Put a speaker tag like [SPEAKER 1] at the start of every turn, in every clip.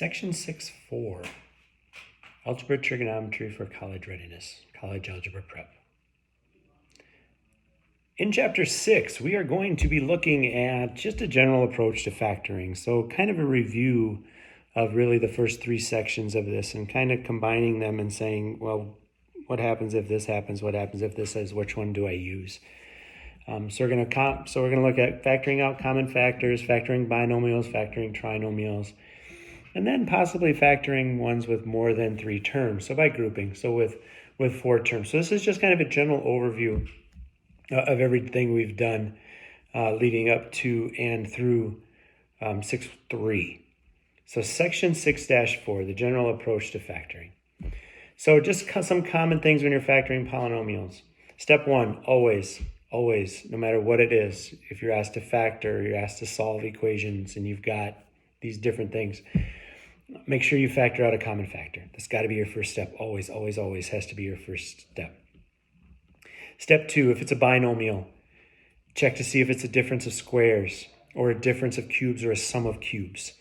[SPEAKER 1] Section 6.4, Algebra Trigonometry for College Readiness, College Algebra Prep. In Chapter 6, we are going to be looking at just a general approach to factoring. So kind of a review of really the first three sections of this and kind of combining them and saying, well, what happens if this happens? What happens if this says, which one do I use? So we're going to look at factoring out common factors, factoring binomials, factoring trinomials, and then possibly factoring ones with more than three terms. So by grouping, so with four terms. So this is just kind of a general overview of everything we've done leading up to and through 6.3. So section 6-4, the general approach to factoring. So just some common things when you're factoring polynomials. Step one, always, no matter what it is, if you're asked to factor, you're asked to solve equations, and you've got these different things, make sure you factor out a common factor. That's got to be your first step. Always has to be your first step. Step two, if it's a binomial, check to see if it's a difference of squares or a difference of cubes or a sum of cubes,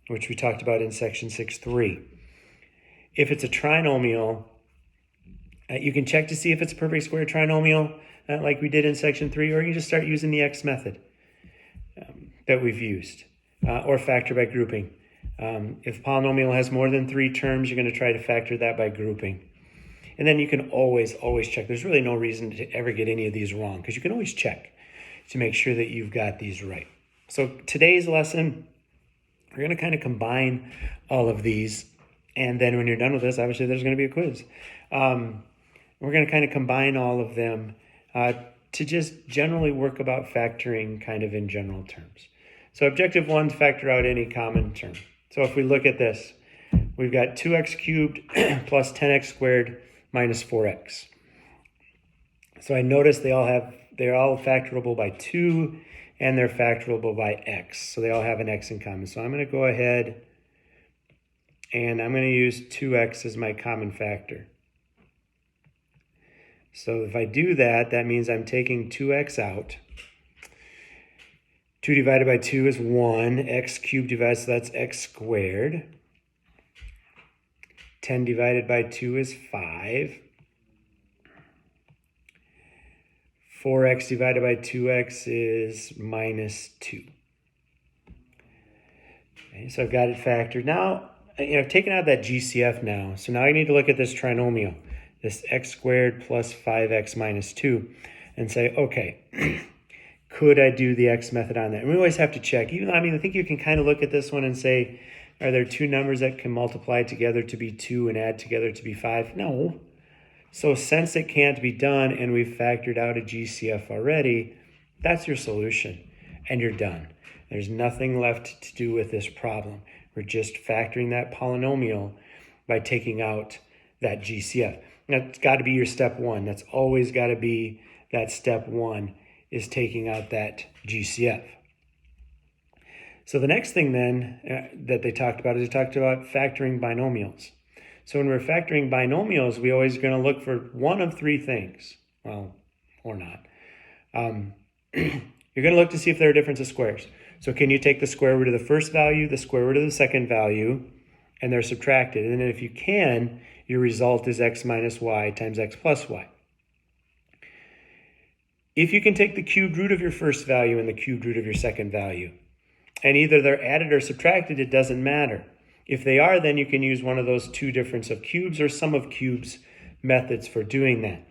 [SPEAKER 1] which we talked about in section 6.3. If it's a trinomial, you can check to see if it's a perfect square trinomial, like we did in section 3, or you can just start using the X method that we've used, or factor by grouping. If polynomial has more than three terms, you're going to try to factor that by grouping. And then you can always check. There's really no reason to ever get any of these wrong, because you can always check to make sure that you've got these right. So today's lesson, we're going to kind of combine all of these. And then when you're done with this, obviously there's going to be a quiz. We're going to kind of combine all of them to just generally work about factoring kind of in general terms. So objective one, factor out any common term. So if we look at this, we've got 2x cubed plus 10x squared minus 4x. So I notice they're all factorable by 2, and they're factorable by x. So they all have an x in common. So I'm going to go ahead and I'm going to use 2x as my common factor. So if I do that, that means I'm taking 2x out. 2 divided by 2 is 1. X cubed divided, so that's x squared. 10 divided by 2 is 5. 4x divided by 2x is minus 2. Okay, so I've got it factored. Now, I've taken out that GCF now. So now I need to look at this trinomial, this x squared plus 5x minus 2, and say, okay, could I do the X method on that? And we always have to check. I think you can kind of look at this one and say, are there two numbers that can multiply together to be 2 and add together to be 5? No. So since it can't be done and we've factored out a GCF already, that's your solution and you're done. There's nothing left to do with this problem. We're just factoring that polynomial by taking out that GCF. That's got to be your step one. That's always got to be that step one, is taking out that GCF. So the next thing then that they talked about is they talked about factoring binomials. So when we're factoring binomials, we always going to look for one of three things. Well, or not. You're going to look to see if there are differences of squares. So can you take the square root of the first value, the square root of the second value, and they're subtracted? And then if you can, your result is x minus y times x plus y. If you can take the cubed root of your first value and the cubed root of your second value, and either they're added or subtracted, it doesn't matter. If they are, then you can use one of those two difference of cubes or sum of cubes methods for doing that.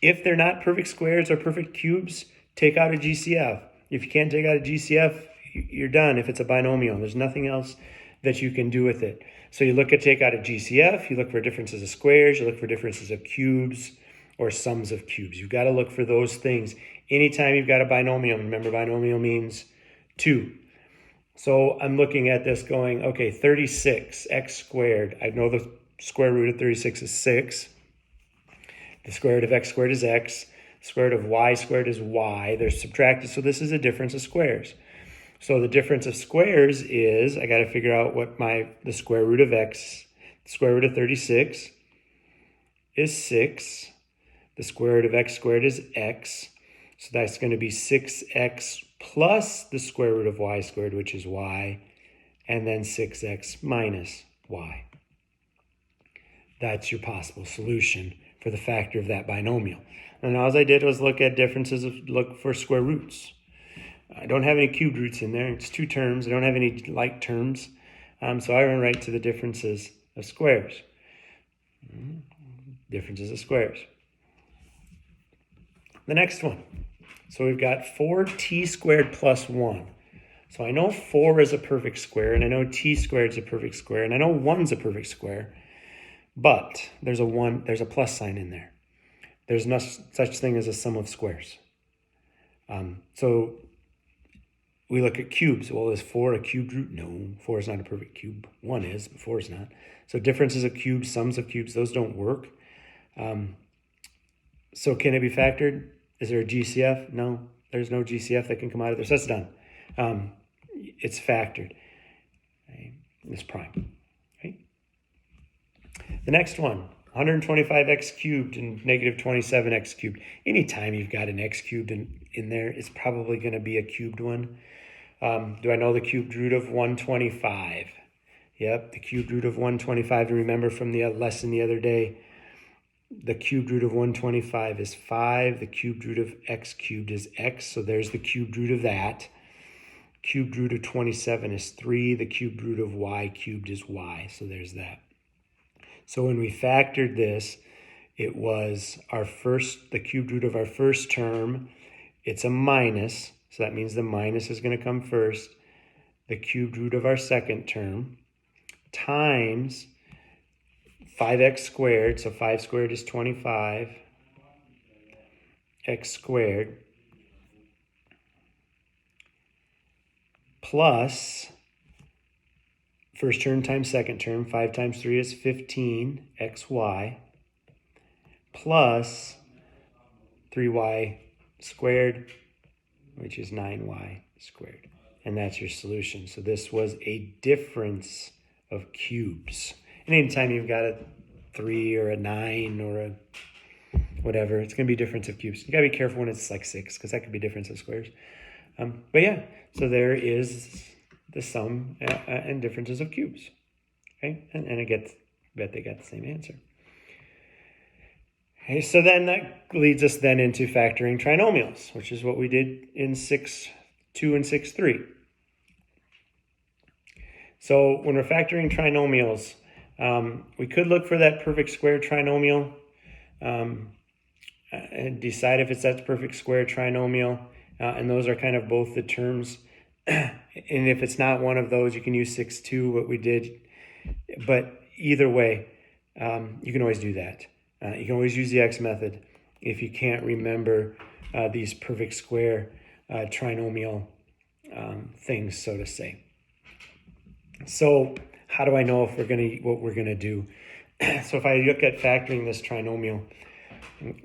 [SPEAKER 1] If they're not perfect squares or perfect cubes, take out a GCF. If you can't take out a GCF, you're done. If it's a binomial, there's nothing else that you can do with it. So you look at take out a GCF, you look for differences of squares, you look for differences of cubes, or sums of cubes. You've got to look for those things. Anytime you've got a binomial, remember binomial means 2. So I'm looking at this going, okay, 36, x squared. I know the square root of 36 is 6. The square root of x squared is x. The square root of y squared is y. They're subtracted, so this is a difference of squares. So the difference of squares is, I got to figure out what the square root of x, the square root of 36 is 6. The square root of x squared is x. So that's going to be 6x plus the square root of y squared, which is y, and then 6x minus y. That's your possible solution for the factor of that binomial. And all I did was look at differences, look for square roots. I don't have any cubed roots in there. It's two terms. I don't have any like terms. So I went right to the differences of squares. Differences of squares. The next one. So we've got 4t squared plus 1. So I know 4 is a perfect square, and I know t squared is a perfect square, and I know 1's a perfect square. But there's a plus sign in there. There's no such thing as a sum of squares. So we look at cubes. Well, is 4 a cubed root? No, 4 is not a perfect cube. 1 is, but 4 is not. So differences of cubes, sums of cubes, those don't work. So can it be factored? Is there a GCF? No, there's no GCF that can come out of this. That's done. It's factored. Right? It's prime. Right? The next one, 125x cubed and negative 27x cubed. Anytime you've got an x cubed in there, it's probably going to be a cubed one. Do I know the cubed root of 125? Yep, the cubed root of 125. Remember from the lesson the other day, the cubed root of 125 is 5. The cubed root of x cubed is x, so there's the cubed root of that. Cubed root of 27 is 3. The cubed root of y cubed is y, so there's that. So when we factored this, it was the cubed root of our first term. It's a minus, so that means the minus is going to come first. The cubed root of our second term times 5x squared, so 5 squared is 25, x squared, plus first term times second term, 5 times 3 is 15, xy, plus 3y squared, which is 9y squared. And that's your solution. So this was a difference of cubes. And anytime you've got a 3 or a 9 or a whatever, it's going to be difference of cubes. You got to be careful when it's like 6, because that could be difference of squares. But yeah, so there is the sum and differences of cubes. Okay, and I bet they got the same answer. Okay, so then that leads us then into factoring trinomials, which is what we did in 6.2 and 6.3. So when we're factoring trinomials, we could look for that perfect square trinomial and decide if it's that perfect square trinomial. And those are kind of both the terms. And if it's not one of those, you can use 6.2, what we did. But either way, you can always do that. You can always use the X method if you can't remember these perfect square trinomial things, so to say. So how do I know if what we're gonna do? So if I look at factoring this trinomial,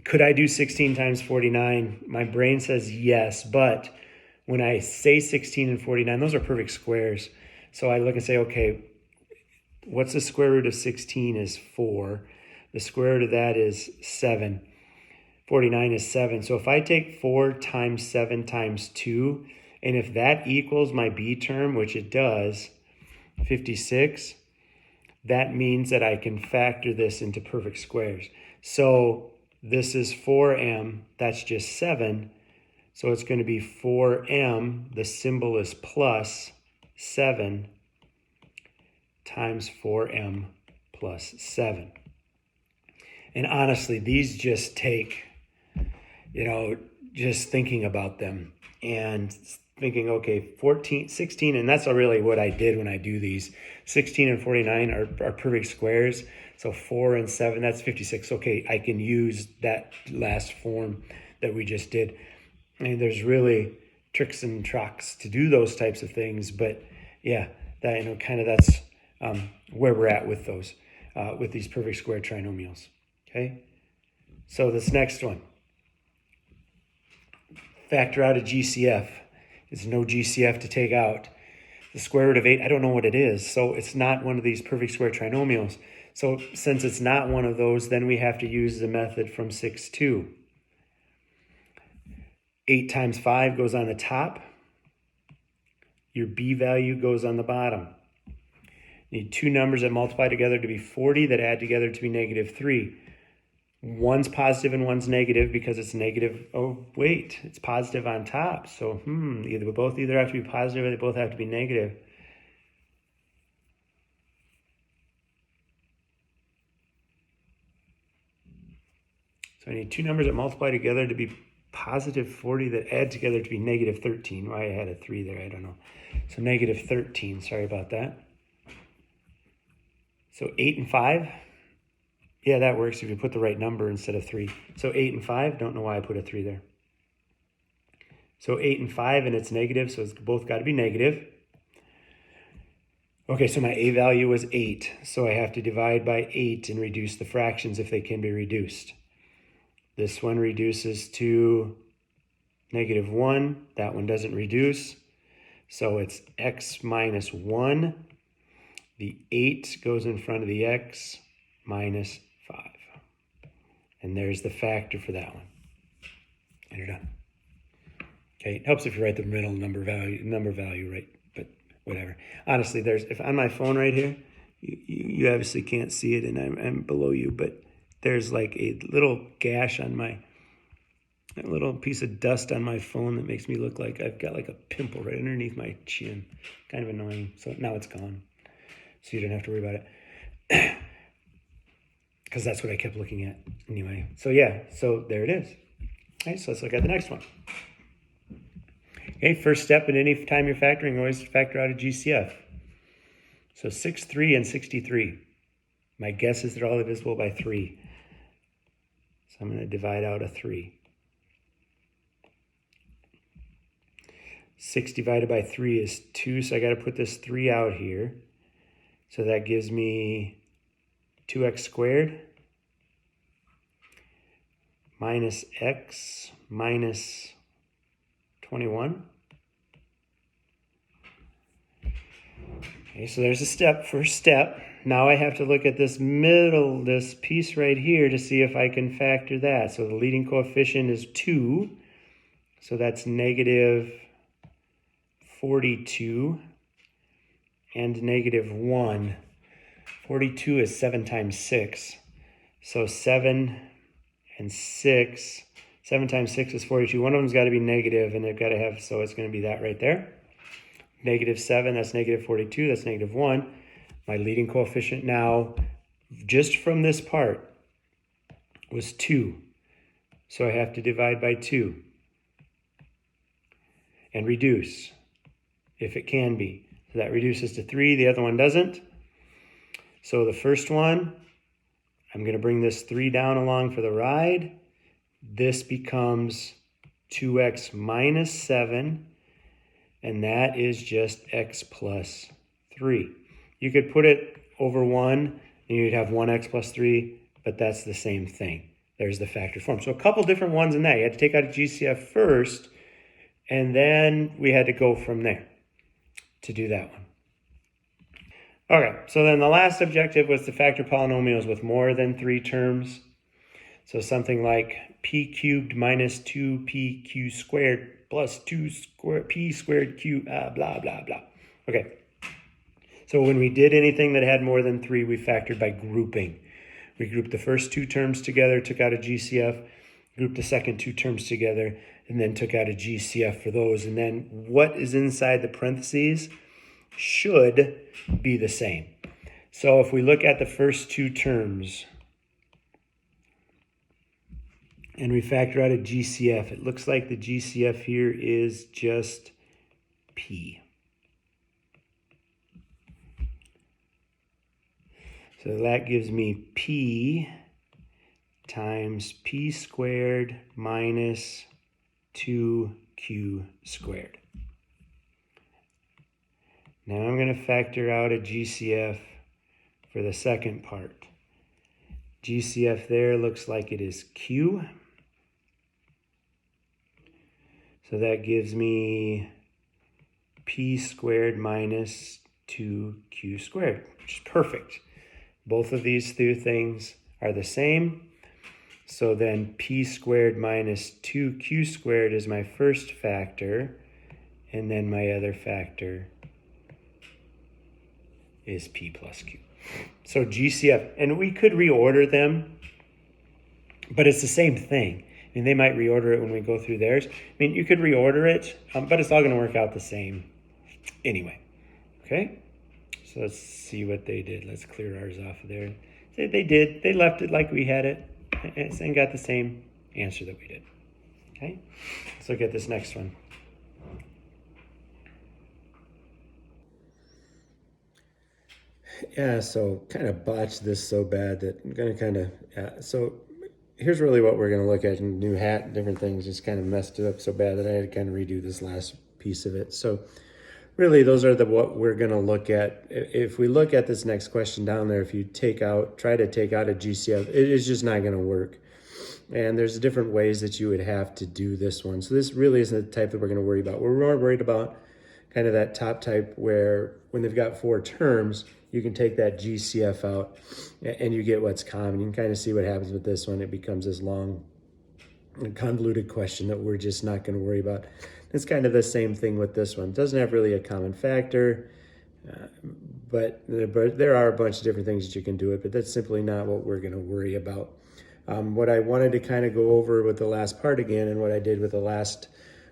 [SPEAKER 1] could I do 16 times 49? My brain says yes, but when I say 16 and 49, those are perfect squares. So I look and say, okay, what's the square root of 16 is 4. The square root of that is 7. 49 is 7. So if I take 4 times 7 times 2, and if that equals my b term, which it does, 56, that means that I can factor this into perfect squares. So this is 4m, that's just 7. So it's going to be 4m, the symbol is plus 7 times 4m plus 7. And honestly, these just take, just thinking about them and thinking, okay, 14, 16, and that's really what I did when I do these. 16 and 49 are perfect squares. So 4 and 7, that's 56. Okay, I can use that last form that we just did. And there's really tricks and tricks to do those types of things. But yeah, that that's where we're at with those, with these perfect square trinomials. Okay, so this next one, factor out a GCF. There's no GCF to take out. The square root of 8, I don't know what it is. So it's not one of these perfect square trinomials. So since it's not one of those, then we have to use the method from 6.2. 8 times 5 goes on the top. Your b value goes on the bottom. Need two numbers that multiply together to be 40 that add together to be negative 3. One's positive and one's negative because it's negative. Oh, wait, it's positive on top. So, both either have to be positive or they both have to be negative. So I need two numbers that multiply together to be positive 40 that add together to be negative 13. Why I had a 3 there, I don't know. So negative 13, sorry about that. So 8 and 5. Yeah, that works if you put the right number instead of 3. So 8 and 5, don't know why I put a 3 there. So 8 and 5, and it's negative, so it's both got to be negative. Okay, so my a value was 8, so I have to divide by 8 and reduce the fractions if they can be reduced. This one reduces to negative 1. That one doesn't reduce. So it's x minus 1. The 8 goes in front of the x minus 5. And there's the factor for that one. And you're done. Okay, it helps if you write the middle number value right, but whatever. Honestly, if on my phone right here, you obviously can't see it, and I'm below you, but there's like a little gash on a little piece of dust on my phone that makes me look like I've got like a pimple right underneath my chin. Kind of annoying. So now it's gone. So you don't have to worry about it. Because that's what I kept looking at anyway. So yeah, so there it is. Okay, so let's look at the next one. Okay, first step in any time you're factoring, always factor out a GCF. So 6, 3, and 63. My guess is they're all divisible by 3. So I'm going to divide out a 3. 6 divided by 3 is 2, so I got to put this 3 out here. So that gives me 2x squared minus x minus 21. Okay, so there's first step. Now I have to look at this piece right here to see if I can factor that. So the leading coefficient is 2. So that's negative 42 and negative 1. 42 is 7 times 6. So 7 and 6. 7 times 6 is 42. One of them's got to be negative, and they've got to have, so it's going to be that right there. Negative 7, that's negative 42, that's negative 1. My leading coefficient now, just from this part, was 2. So I have to divide by 2 and reduce, if it can be. So that reduces to 3, the other one doesn't. So the first one, I'm going to bring this 3 down along for the ride. This becomes 2x minus 7, and that is just x plus 3. You could put it over 1, and you'd have 1x plus 3, but that's the same thing. There's the factored form. So a couple different ones in that. You had to take out a GCF first, and then we had to go from there to do that one. Okay, so then the last objective was to factor polynomials with more than 3 terms. So something like p cubed minus 2pq squared plus p squared q, blah, blah, blah. Okay, so when we did anything that had more than 3, we factored by grouping. We grouped the first 2 terms together, took out a GCF, grouped the second 2 terms together, and then took out a GCF for those. And then what is inside the parentheses should be the same. So if we look at the first 2 terms and we factor out a GCF, it looks like the GCF here is just p. So that gives me p times p squared minus 2q squared. Now I'm going to factor out a GCF for the second part. GCF there looks like it is q. So that gives me p squared minus 2q squared, which is perfect. Both of these two things are the same. So then p squared minus 2q squared is my first factor, and then my other factor is P plus Q. So GCF, and we could reorder them, but it's the same thing. I mean, they might reorder it when we go through theirs. I mean, you could reorder it, but it's all going to work out the same anyway. Okay? So let's see what they did. Let's clear ours off of there. They did. They left it like we had it and got the same answer that we did. Okay? Let's look at this next one. Yeah, so kind of botched this so bad that I'm going to kind of, so here's really what we're going to look at in new hat, different things, just kind of messed it up so bad that I had to kind of redo this last piece of it. So really those are what we're going to look at. If we look at this next question down there, if you try to take out a GCF, it is just not going to work. And there's different ways that you would have to do this one. So this really isn't the type that we're going to worry about. We're more worried about kind of that top type where when they've got 4 terms, you can take that GCF out and you get what's common. You can kind of see what happens with this one. It becomes this long, convoluted question that we're just not going to worry about. It's kind of the same thing with this one. It doesn't have really a common factor, but there are a bunch of different things that you can do it, but that's simply not what we're going to worry about. What I wanted to kind of go over with the last part again, and what I did with the last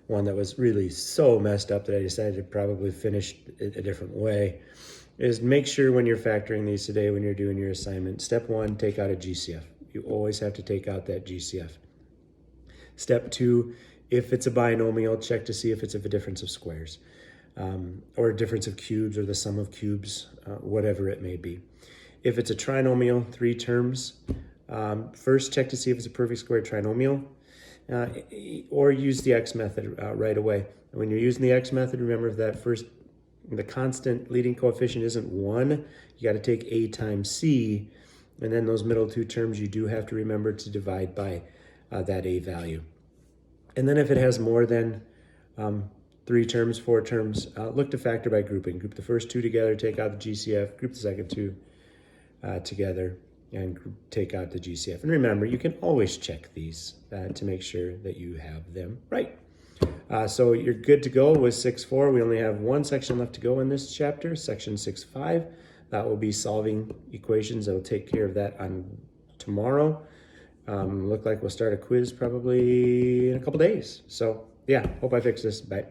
[SPEAKER 1] one that was really so messed up that I decided to probably finish it a different way, is make sure when you're factoring these today, when you're doing your assignment, step 1, take out a GCF. You always have to take out that GCF. Step 2, if it's a binomial, check to see if it's a difference of squares, or a difference of cubes, or the sum of cubes, whatever it may be. If it's a trinomial, 3 terms, first check to see if it's a perfect square trinomial, or use the X method right away. And when you're using the X method, remember that the constant leading coefficient isn't 1. You got to take A times C, and then those middle 2 terms you do have to remember to divide by that A value. And then if it has more than 3 terms, 4 terms, look to factor by grouping. Group the first 2 together, take out the GCF, group the second 2 together, and take out the GCF. And remember, you can always check these to make sure that you have them right. So you're good to go with 6.4. We only have one section left to go in this chapter, section 6.5. That will be solving equations. I'll take care of that on tomorrow. Look like we'll start a quiz probably in a couple days. So yeah, hope I fix this. Bye.